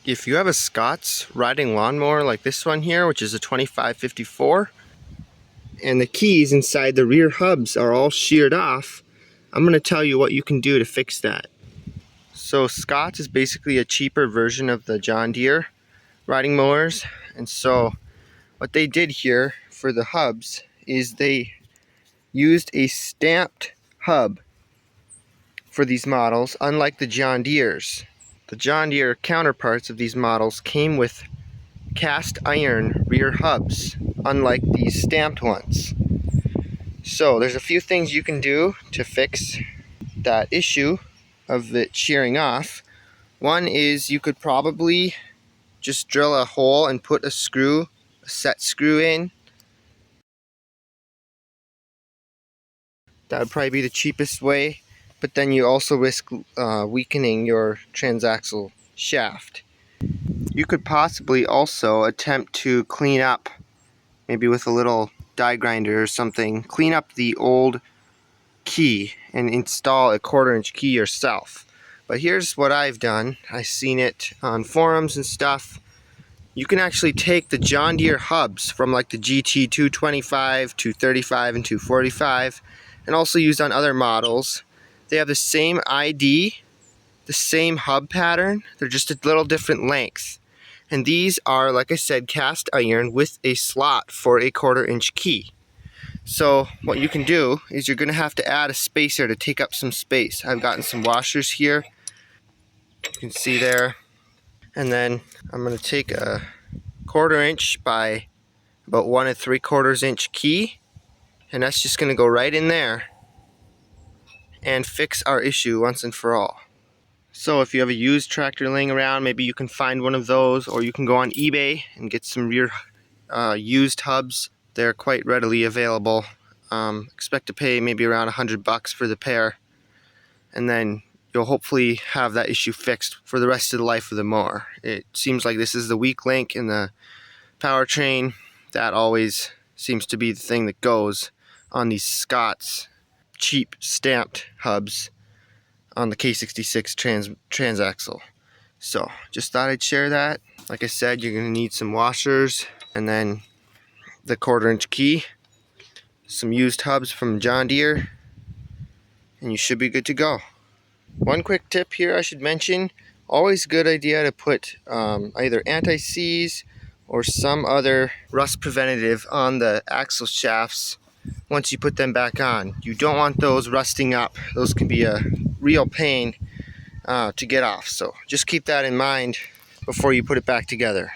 If you have a Scott's riding lawnmower like this one here, which is a 2554, and the keys inside the rear hubs are all sheared off, I'm going to tell you what you can do to fix that. So Scott's is basically a cheaper version of the John Deere riding mowers, and so what they did here for the hubs is they used a stamped hub for these models, unlike the John Deere's. The John Deere counterparts of these models came with cast iron rear hubs, unlike these stamped ones. So there's a few things you can do to fix that issue of it shearing off. One is you could probably just drill a hole and put a set screw in. That would probably be the cheapest way, but then you also risk weakening your transaxle shaft. You could possibly also attempt to clean up, maybe with a little die grinder or something, clean up the old key and install a 1/4 inch key yourself. But here's what I've done. I've seen it on forums and stuff. You can actually take the John Deere hubs from like the GT 225, 235, and 245, and also used on other models. They have the same ID, the same hub pattern, they're just a little different length. And these are, like I said, cast iron with a slot for a 1/4 inch key. So what you can do is you're going to have to add a spacer to take up some space. I've gotten some washers here, you can see there. And then I'm going to take a 1/4 inch by about 1 3/4 inch key, and that's just going to go right in there and fix our issue once and for all. So if you have a used tractor laying around, maybe you can find one of those, or you can go on eBay and get some rear used hubs. They're quite readily available. Expect to pay maybe around $100 for the pair, and then you'll hopefully have that issue fixed for the rest of the life of the mower. It seems like this is the weak link in the powertrain. That always seems to be the thing that goes on these Scott's cheap stamped hubs on the K66 transaxle. So just thought I'd share that. Like I said, you're going to need some washers, and then the 1/4 inch key, some used hubs from John Deere, and you should be good to go. One quick tip here I should mention, always a good idea to put either anti-seize or some other rust preventative on the axle shafts once you put them back on. You don't want those rusting up. Those can be a real pain to get off, so just keep that in mind before you put it back together.